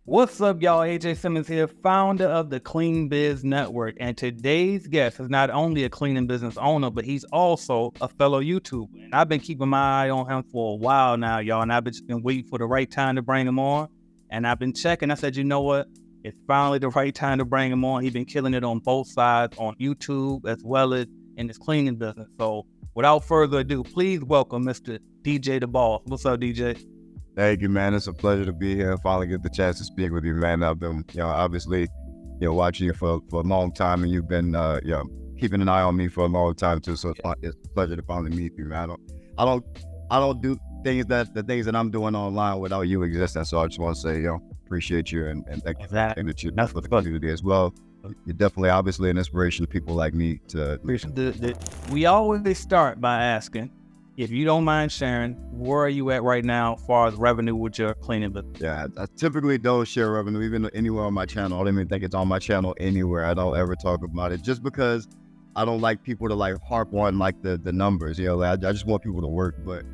What's up, y'all? AJ Simmons here, founder of the Clean Biz Network. And today's guest is not only a cleaning business owner, but he's also a fellow YouTuber. And I've been keeping my eye on him for a while now, y'all. And I've just been waiting for the right time to bring him on. And I've been checking. I said, you know what? It's finally the right time to bring him on. He's been killing it on both sides, on YouTube as well as in his cleaning business. So without further ado, please welcome Mr. DJ the Boss. What's up, DJ? Thank you, man. It's a pleasure to be here and finally get the chance to speak with you, man. I've been, obviously, watching you for a long time, and you've been, keeping an eye on me for a long time too. So it's a pleasure to finally meet you, man. I don't do the things that I'm doing online without you existing. So I just want to say, appreciate you and thank you for everything that you do for the community as well. You're definitely, obviously, an inspiration to people like me. We always start by asking, if you don't mind sharing, where are you at right now as far as revenue with your cleaning business? Yeah, I typically don't share revenue, even anywhere on my channel. I don't even think it's on my channel anywhere. I don't ever talk about it just because I don't like people to harp on the numbers. I just want people to work. But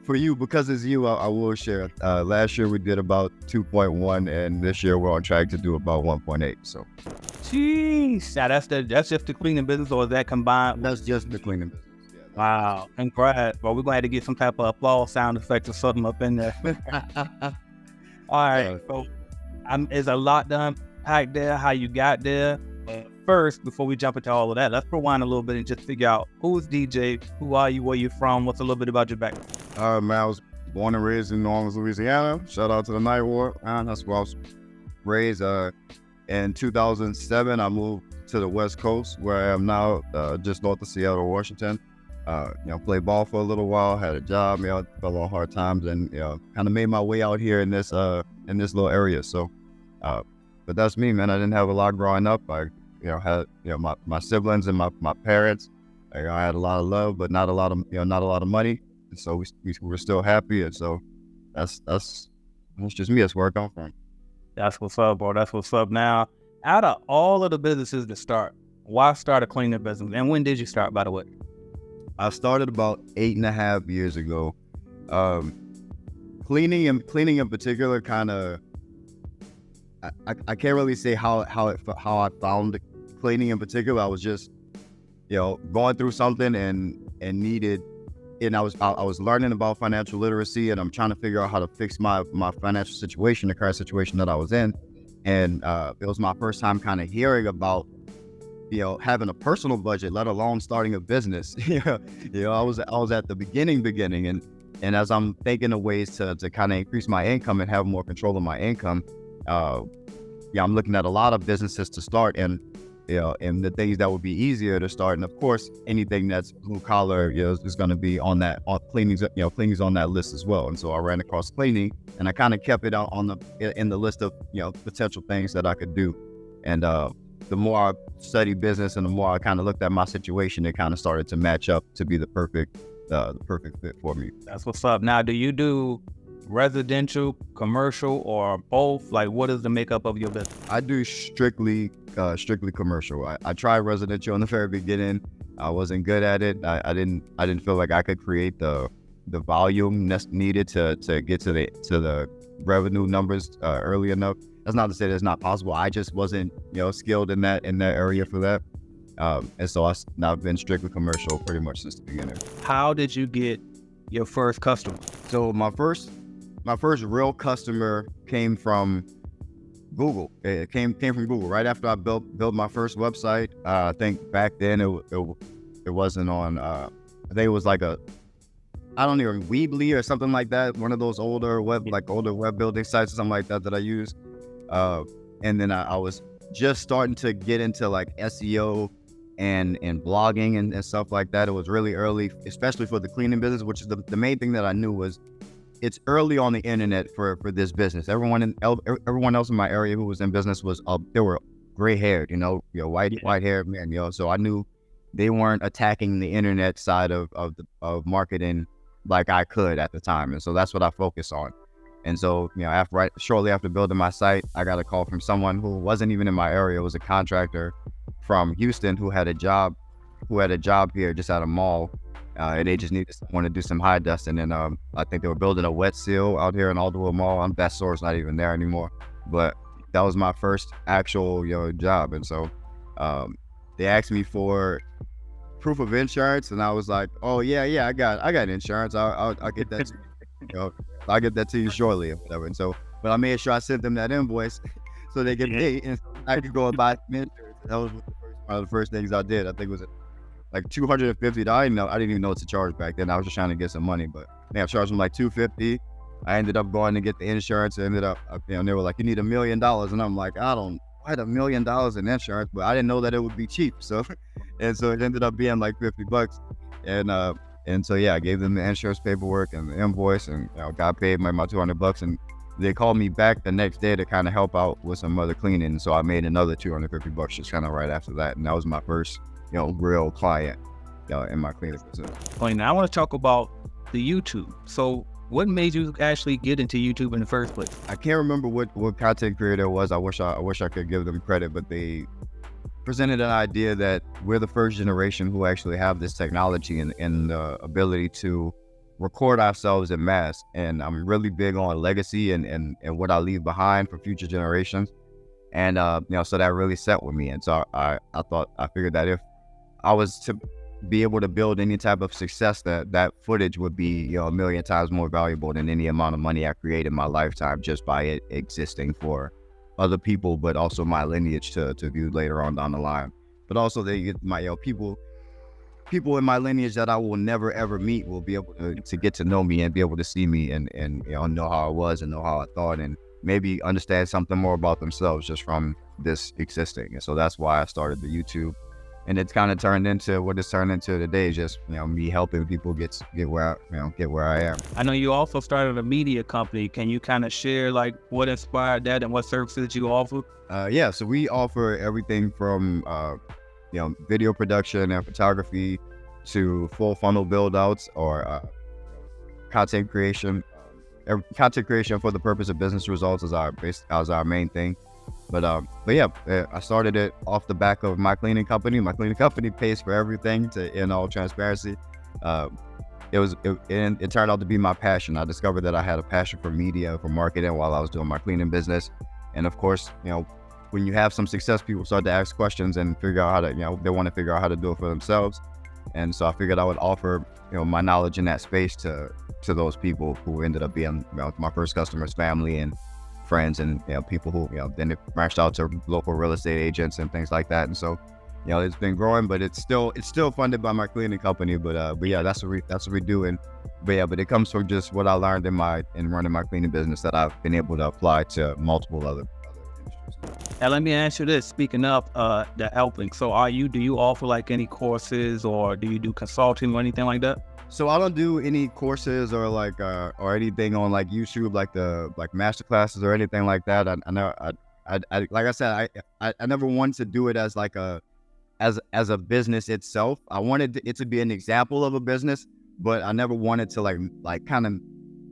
for you, because it's you, I will share. Last year we did about 2.1, and this year we're on track to do about 1.8. So, jeez, now that's just the cleaning business, or is that combined? That's just the cleaning business. Wow, congrats. Well, we're going to have to get some type of applause sound effect or something up in there. All right, so there's a lot to unpack there, how you got there. But first, before we jump into all of that, let's rewind a little bit and just figure out who's DJ, who are you, where you from, what's a little bit about your background. Man, I was born and raised in New Orleans, Louisiana. Shout out to the Night War. That's where I was raised. In 2007, I moved to the West Coast, where I am now, just north of Seattle, Washington. Played ball for a little while, had a job, fell on hard times, and kind of made my way out here in this little area. So, but that's me, man. I didn't have a lot growing up. I had my siblings and my parents. I had a lot of love, but not a lot of money. And so we were still happy, and so that's just me. That's where I come from. That's what's up, bro. That's what's up. Now, out of all of the businesses to start, why start a cleaning business, and when did you start, by the way? I started about 8.5 years ago. Cleaning in particular, kind of, I can't really say how I found cleaning in particular. I was just, going through something and needed, and I was learning about financial literacy, and I'm trying to figure out how to fix my financial situation, the current situation that I was in, and it was my first time kind of hearing about having a personal budget, let alone starting a business. I was at the beginning, and as I'm thinking of ways to kind of increase my income and have more control of my income, I'm looking at a lot of businesses to start, and the things that would be easier to start, and of course anything that's blue collar, is going to be on that, cleaning's on that list as well. And so I ran across cleaning, and I kind of kept it out in the list of potential things that I could do, and the more I studied business and the more I kind of looked at my situation, it kind of started to match up to be the perfect fit for me. That's what's up. Now, do you do residential, commercial, or both? Like, what is the makeup of your business? I do strictly commercial. I tried residential in the very beginning. I wasn't good at it. I didn't feel like I could create the volume needed to get to the revenue numbers early enough. That's not to say that it's not possible. I just wasn't, skilled in that area for that. And so I've been strictly commercial pretty much since the beginning. How did you get your first customer? So my first real customer came from Google. It came from Google right after I built my first website. I think back then it wasn't on. I think it was like Weebly or something like that. One of those older web building sites or something like that I used. And then I was just starting to get into SEO and blogging and stuff like that. It was really early, especially for the cleaning business, which is the main thing that I knew was it's early on the internet for this business. Everyone else in my area who was in business they were gray haired, white haired men, so I knew they weren't attacking the internet side of marketing like I could at the time. And so that's what I focused on. And so, shortly after building my site, I got a call from someone who wasn't even in my area. It was a contractor from Houston who had a job here just at a mall. And they just needed someone to do some high dusting. And I think they were building a wet seal out here in Alderwood Mall. That store's not even there anymore. but that was my first actual, job. And so they asked me for proof of insurance, and I was like, oh yeah, I got insurance. I'll get that to you, I'll get that to you shortly or whatever. And so, but I made sure I sent them that invoice so they get paid, and so I could go and buy some insurance. That was one of the first things I did. I think it was like $250. I didn't even know what to charge back then. I was just trying to get some money, but I charged them like $250. I ended up going to get the insurance. I ended up, and they were like, you need $1 million. And I'm like, I had $1 million in insurance, but I didn't know that it would be cheap. So, and so it ended up being like $50. And so, yeah, I gave them the insurance paperwork and the invoice, and got paid my $200. And they called me back the next day to kind of help out with some other cleaning. And so I made another $250 just kind of right after that. And that was my first, real client, in my cleaning business. Now I want to talk about the YouTube. So what made you actually get into YouTube in the first place? I can't remember what content creator it was. I wish I could give them credit, but they presented an idea that we're the first generation who actually have this technology and the ability to record ourselves in mass. And I'm really big on legacy and what I leave behind for future generations. And so that really set with me. And so I figured that if I was to be able to build any type of success, that footage would be, a million times more valuable than any amount of money I create in my lifetime just by it existing for other people, but also my lineage to view later on down the line. But also my people in my lineage that I will never ever meet will be able to get to know me and be able to see me and know how I was and know how I thought and maybe understand something more about themselves just from this existing. And so that's why I started the YouTube. And it's kind of turned into what it's turned into today, just me helping people get where I am. I know you also started a media company. Can you kind of share like what inspired that and what services you offer? Yeah, so we offer everything from video production and photography to full funnel build outs or content creation. Content creation for the purpose of business results is our main thing. But yeah, I started it off the back of my cleaning company. My cleaning company pays for everything in all transparency. It turned out to be my passion. I discovered that I had a passion for media, for marketing while I was doing my cleaning business. And of course, when you have some success, people start to ask questions and figure out how to, they want to figure out how to do it for themselves. And so I figured I would offer, my knowledge in that space to those people who ended up being my first customers, family and friends, and people who then it branched out to local real estate agents and things like that. And so it's been growing, but it's still funded by my cleaning company. But yeah, that's what we do. And but it comes from just what I learned in running my cleaning business that I've been able to apply to multiple other industries. Now let me ask you this: speaking of the helping, so do you offer like any courses or do you do consulting or anything like that? So I don't do any courses or like or anything on like YouTube, like master classes or anything like that. I like I said, I never wanted to do it as like as a business itself. I wanted it to be an example of a business, but I never wanted to like kind of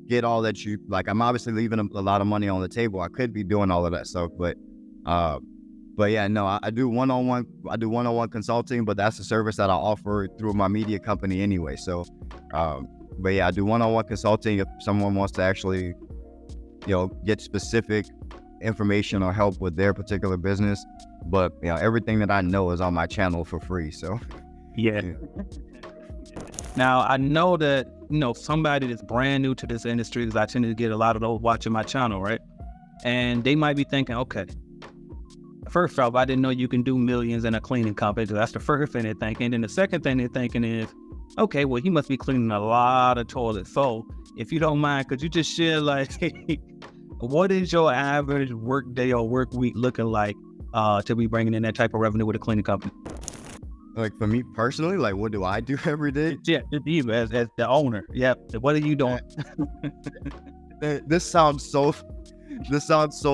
get all that I'm obviously leaving a lot of money on the table. I could be doing all of that stuff, but yeah, no, I do one-on-one consulting, but that's a service that I offer through my media company anyway. So, but yeah, I do one-on-one consulting if someone wants to actually, get specific information or help with their particular business. But, everything that I know is on my channel for free. So, yeah. Now, I know that, somebody that's brand new to this industry, because I tend to get a lot of those watching my channel, right? And they might be thinking, okay, first off, I didn't know you can do millions in a cleaning company. So that's the first thing they're thinking. And the second thing they're thinking is, okay, well, he must be cleaning a lot of toilets. So if you don't mind, could you just share like, what is your average work day or work week looking like to be bringing in that type of revenue with a cleaning company? Like for me personally, like what do I do every day? Yeah, just you as the owner. Yeah. What are you doing? This sounds so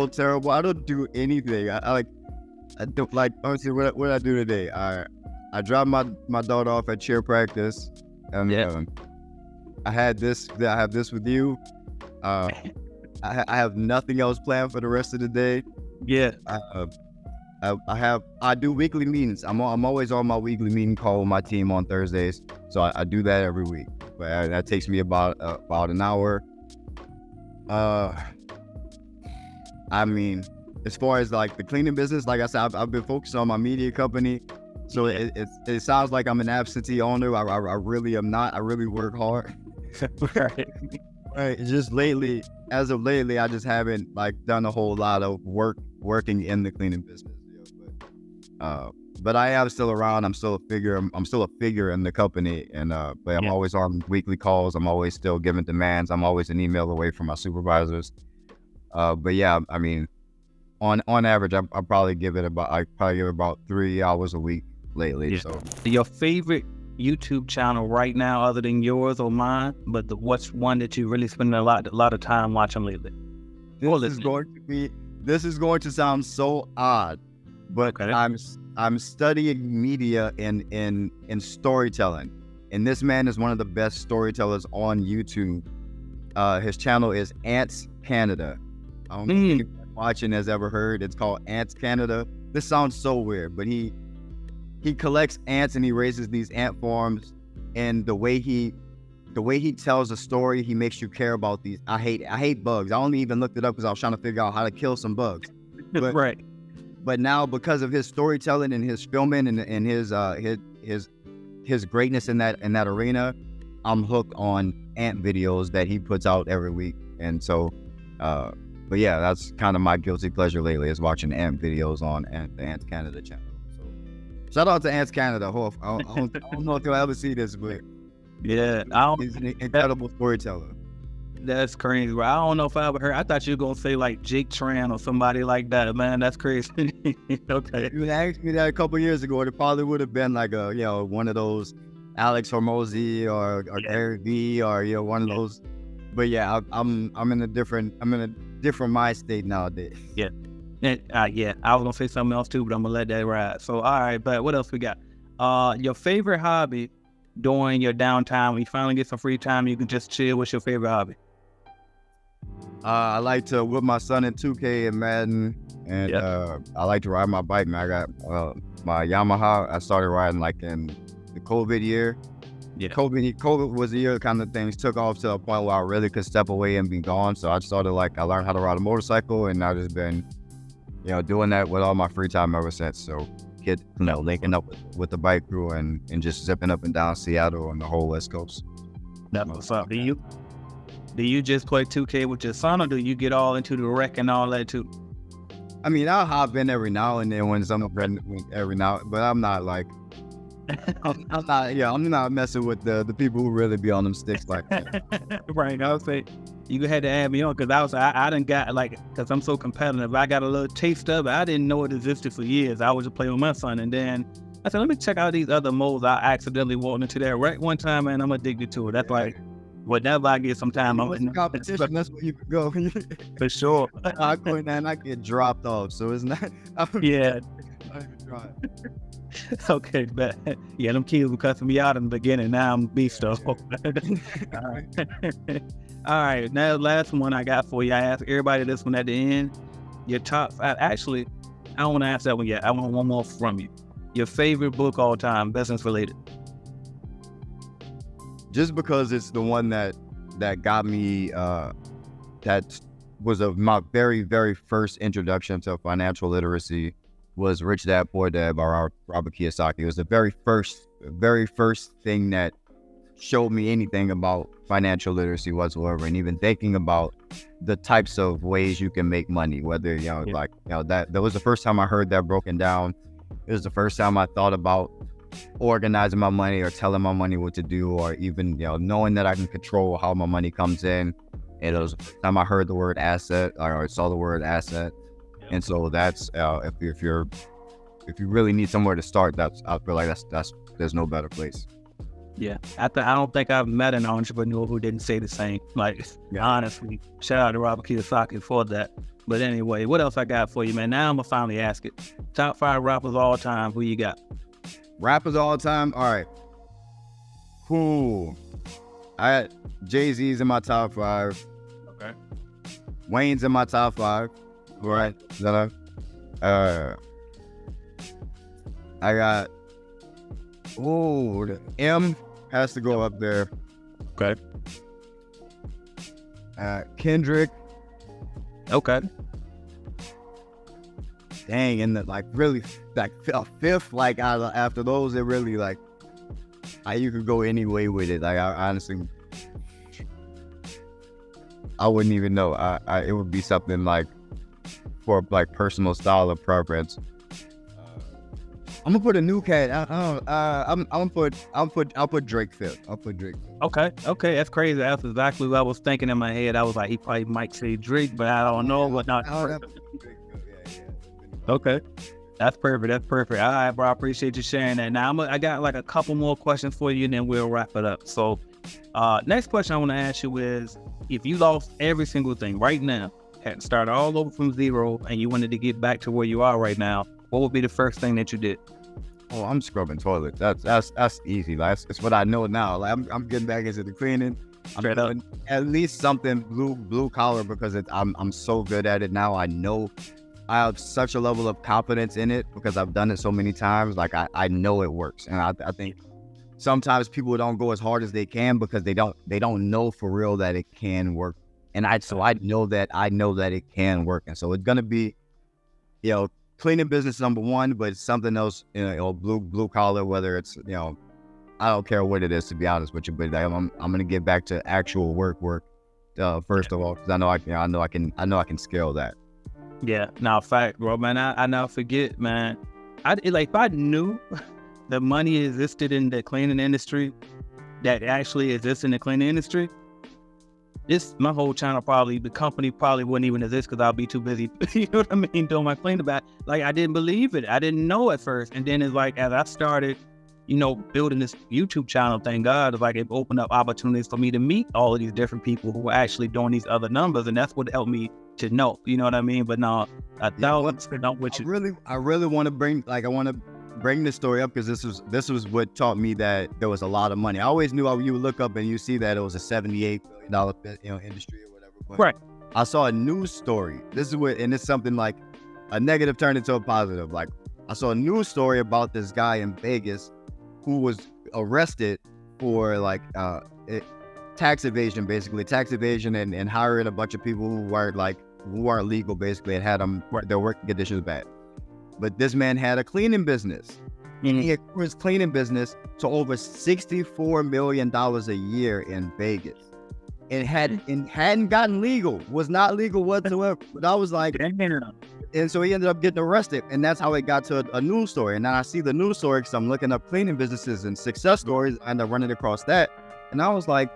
terrible. I don't do anything. I don't like, honestly, what did I do today? I dropped my daughter off at cheer practice, and I have this with you. I have nothing else planned for the rest of the day. Yeah. I do weekly meetings. I'm always on my weekly meeting call with my team on Thursdays, so I do that every week. But that takes me about an hour. I mean, as far as like the cleaning business, like I said, I've been focused on my media company. So it sounds like I'm an absentee owner. I really am not. I really work hard. Right. Right. Just lately, as of lately, I just haven't like done a whole lot of working in the cleaning business. But I am still around. I'm still a figure. I'm still a figure in the company, and but I'm always on weekly calls. I'm always still giving demands. I'm always an email away from my supervisors. But yeah, I mean, on average, I probably give it about 3 hours a week lately. Yeah. So Your favorite YouTube channel right now, other than yours or mine, but what's one that you really spend a lot of time watching lately? This is going to sound so odd, but Okay. I'm studying media in storytelling, and this man is one of the best storytellers on YouTube. His channel is Ants Canada. I don't know if anyone watching has ever heard. It's called Ants Canada. This sounds so weird, but he collects ants and he raises these ant farms, and the way he tells a story, he makes you care about these. I hate bugs. I only even looked it up because I was trying to figure out how to kill some bugs. But, Right. But now, because of his storytelling and his filming and his greatness in that arena, I'm hooked on ant videos that he puts out every week. And so, but yeah, that's kind of my guilty pleasure lately, is watching ant videos on the Ants Canada channel. So shout out to Ants Canada. I don't know if you'll ever see this, but yeah, he's an incredible storyteller. That's crazy. Bro. I don't know if I ever heard. I thought you were gonna say like Jake Tran or somebody like that. Man, that's crazy. Okay. If you asked me that a couple years ago, it probably would have been like one of those Alex Hormozy or Gary Vee or one of those. But yeah, I'm in a different mind state nowadays. Yeah. And, yeah, I was gonna say something else too, but I'm gonna let that ride. So all right, but what else we got? Your favorite hobby during your downtime when you finally get some free time, you can just chill. What's your favorite hobby? I like to whip my son in 2K and Madden, and I like to ride my bike, man. I got my Yamaha. I started riding like in the COVID year. Yeah. COVID was the year kind of things took off to a point where I really could step away and be gone. So I learned how to ride a motorcycle, and I've just been, doing that with all my free time ever since. So linking up with the bike crew and just zipping up and down Seattle and the whole West Coast. That's what's up. Do you just play 2K with your son, or do you get all into the wreck and all that too? I mean, I'll hop in every now and then but I'm not like, I'm not messing with the people who really be on them sticks like that. Right. I would say you had to add me on because I done got because I'm so competitive. I got a little taste of it. I didn't know it existed for years. I was just playing with my son, and then I said, let me check out these other modes. I accidentally walked into that wreck one time, and I'm addicted to it. That's like, whenever I get some time, I'm in competition. That's where you can go. For sure. I go in there and I get dropped off, so it's not. Yeah. I even try. Okay, but yeah, them kids were cussing me out in the beginning. Now I'm beast though. All right, now the last one I got for you. I asked everybody this one at the end. Your top 5. Actually, I don't want to ask that one yet. I want one more from you. Your favorite book all time, business related. Just because it's the one that got me, that was my very, very first introduction to financial literacy, was Rich Dad Poor Dad by Robert Kiyosaki. It was the very first thing that showed me anything about financial literacy whatsoever, and even thinking about the types of ways you can make money. Whether that was the first time I heard that broken down. It was the first time I thought about organizing my money or telling my money what to do, or even knowing that I can control how my money comes in. And it was the first time I heard the word asset, or saw the word asset. And so that's if you really need somewhere to start, I feel like that's there's no better place. Yeah, I don't think I've met an entrepreneur who didn't say the same. Honestly, shout out to Robert Kiyosaki for that. But anyway, what else I got for you, man? Now I'm gonna finally ask it. Top 5 rappers all time. Who you got? Rappers all time. All right. Cool. I got Jay-Z's in my top 5. Okay. Wayne's in my top 5. Right. I got. The M has to go up there. Okay. Kendrick. Okay. dang, and like really like a fifth, like after those, it really like you could go any way with it. Like I honestly, I wouldn't even know. It would be something like for like personal style of preference. I'm gonna put a new cat. I'll put Drake fifth. I'll put Drake fifth. Okay, that's crazy. That's exactly what I was thinking in my head. I was like, he probably might say Drake, but I don't know. But not. Okay, that's perfect. All right, bro. I appreciate you sharing that. Now I got like a couple more questions for you, and then we'll wrap it up. So, next question I want to ask you is, if you lost every single thing right now, had to start all over from zero, and you wanted to get back to where you are right now, what would be the first thing that you did? Oh, I'm scrubbing toilets. That's easy. Like, it's what I know now. Like I'm getting back into the cleaning. I'm doing at least something blue collar because I'm so good at it now. I know I have such a level of confidence in it because I've done it so many times. Like I know it works, and I think sometimes people don't go as hard as they can because they don't know for real that it can work. And I know that it can work, and so it's gonna be, cleaning business number one, but it's something else, blue collar, whether it's, I don't care what it is, to be honest with you, but I'm gonna get back to actual work first of all, because I know I can scale that. Yeah, now fact, bro, man. I now forget, man. If I knew the money existed in the cleaning industry, that actually exists in the cleaning industry, my whole channel the company probably wouldn't even exist because I'll be too busy, you know what I mean, doing my cleaning back. Like, I didn't believe it. I didn't know at first. And then it's like, as I started, building this YouTube channel, thank God, it's like it opened up opportunities for me to meet all of these different people who were actually doing these other numbers. And that's what helped me to know, you know what I mean? But no, I really want to bring this story up because this was what taught me that there was a lot of money. I always knew you would look up and you see that it was a $78 billion industry or whatever. But right. I saw a news story. This is and it's something like a negative turned into a positive. Like, I saw a news story about this guy in Vegas who was arrested for tax evasion and hiring a bunch of people who weren't legal, basically, and had their working conditions bad. But this man had a cleaning business. And he grew his cleaning business to over $64 million a year in Vegas. And hadn't gotten legal, was not legal whatsoever. But I was like, and so he ended up getting arrested. And that's how it got to a news story. And then I see the news story because I'm looking up cleaning businesses and success stories. I end up running across that. And I was like,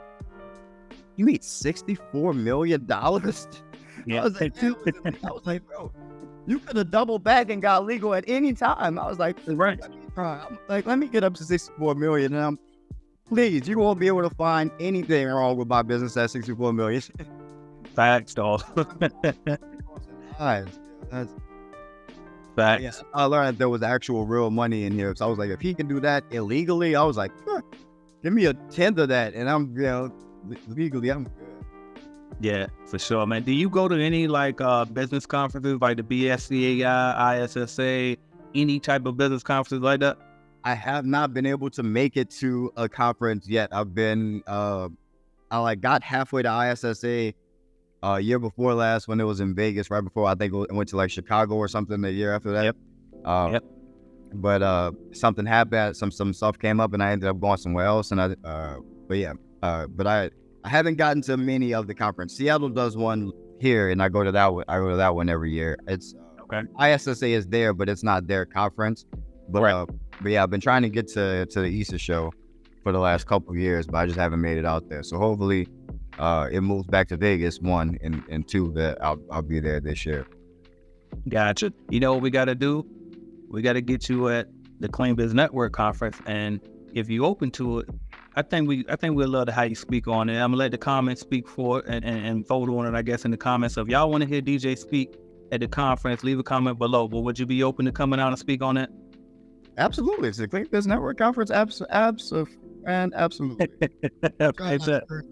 you need $64 million? Yeah. I was like, bro, you could have doubled back and got legal at any time. I was like, right. Let me get up to $64 million. And please, you won't be able to find anything wrong with my business at $64 million. Facts, dog. Facts. Yeah, I learned that there was actual real money in here. So I was like, if he can do that illegally, I was like, give me a tenth of that. And I'm, legally, I'm good. Yeah, for sure, man. Do you go to any business conferences like the BSCAI, ISSA, any type of business conferences like that? I have not been able to make it to a conference yet. I've been, I got halfway to ISSA year before last when it was in Vegas, right before I think I went to Chicago or something the year after that. Yep. But something happened, some stuff came up and I ended up going somewhere else. And but I haven't gotten to many of the conference. Seattle does one here, and I go to that one. I go to that one every year. It's okay. ISSA is there, but it's not their conference. But right. But yeah, I've been trying to get to the Easter show for the last couple of years, but I just haven't made it out there. So hopefully, it moves back to Vegas, one, and two, that I'll be there this year. Gotcha. You know what we got to do? We got to get you at the Clean Biz Network conference, and if you open to it, I think we'd love to have you speak on it. I'm gonna let the comments speak for it and vote on it, I guess, in the comments. So if y'all want to hear DJ speak at the conference, leave a comment below. But would you be open to coming out and speak on it? Absolutely. It's the Clean Biz Network conference. Absolutely. Okay,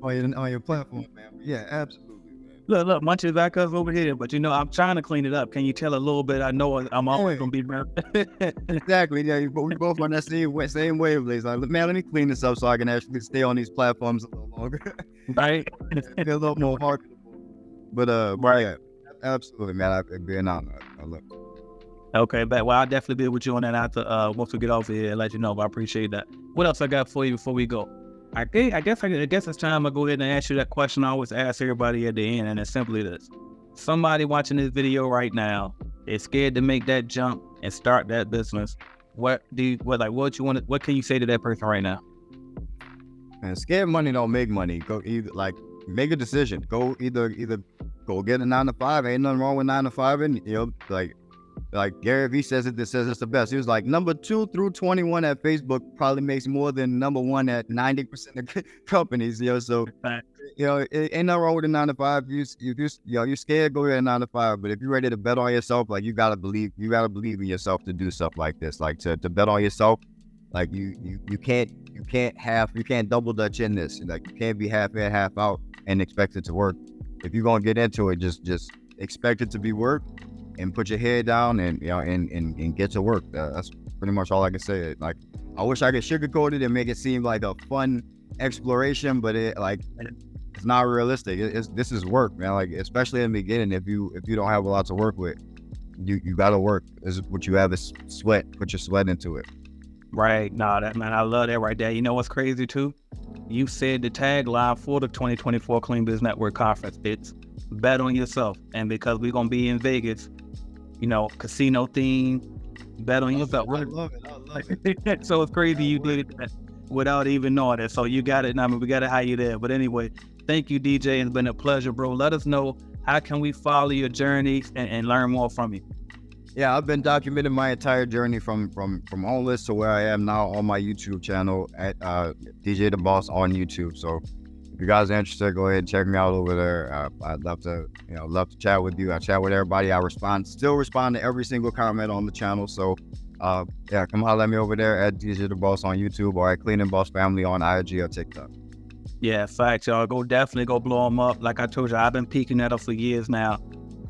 on your platform, man. Yeah, absolutely. Look, Munchies back us over here, but I'm trying to clean it up. Can you tell a little bit? I know I'm always gonna be exactly. Yeah, we both on that same wavelength. Like, man, let me clean this up so I can actually stay on these platforms a little longer. Right. Be a little more marketable. But right. Yeah, absolutely, man. I'd be an honor. I love it. Okay, but well, I'll definitely be with you on that after once we get off here and let you know. But I appreciate that. What else I got for you before we go? I guess it's time to go ahead and ask you that question I always ask everybody at the end, and it's simply this: somebody watching this video right now is scared to make that jump and start that business. What you want? What can you say to that person right now? And scared money don't make money. Go either make a decision. Go either go get a 9 to 5. Ain't nothing wrong with 9 to 5, and like Gary Vee says it's the best. He was like, number 2 through 21 at Facebook probably makes more than number 1 at 90% of companies. So it ain't nothing wrong with a 9 to 5. You're scared, go get a 9 to 5. But if you're ready to bet on yourself, like you gotta believe in yourself to do stuff like this. Like to bet on yourself, like you can't double dutch in this. Like you can't be half in, half out and expect it to work. If you're gonna get into it, just expect it to be work. And put your head down and and get to work. That's pretty much all I can say. Like, I wish I could sugarcoat it and make it seem like a fun exploration, but it's not realistic. This is work, man. Like, especially in the beginning, if you don't have a lot to work with, you gotta work. This is what you have is sweat. Put your sweat into it. Right. Nah, I love that right there. You know what's crazy too? You said the tagline for the 2024 Clean Biz Network Conference. It's bet on yourself. And because we're gonna be in Vegas, casino theme, bet on yourself. I love it. So it's crazy you did that without even knowing it. So you got it. I mean, we got to hire you there. But anyway, thank you, DJ. It's been a pleasure, bro. Let us know, how can we follow your journey and learn more from you? Yeah, I've been documenting my entire journey from homeless to where I am now on my YouTube channel at DJ the Boss on YouTube. So if you guys are interested, go ahead and check me out over there. I'd love to chat with you. I chat with everybody. I still respond to every single comment on the channel. So come holler at me over there at DJ the Boss on YouTube or at Clean and Boss Family on IG or TikTok. Yeah, facts, y'all. Definitely go blow them up. Like I told you, I've been peeking at them for years now.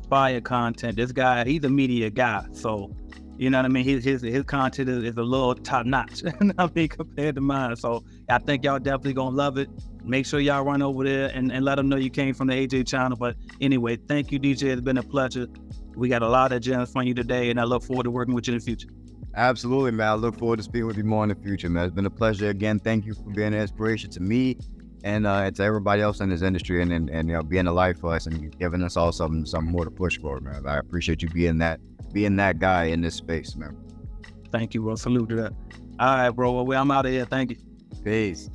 Fire content. This guy, he's a media guy. So, you know what I mean? His content is a little top notch, compared to mine. So I think y'all definitely gonna love it. Make sure y'all run over there and let them know you came from the AJ channel. But anyway, thank you, DJ. It's been a pleasure. We got a lot of gems from you today, and I look forward to working with you in the future. Absolutely, man. I look forward to speaking with you more in the future, man. It's been a pleasure. Again, thank you for being an inspiration to me and to everybody else in this industry and being a light for us and giving us all something more to push for, man. I appreciate you being that guy in this space, man. Thank you, bro. Salute to that. All right, bro. Well, I'm out of here. Thank you. Peace.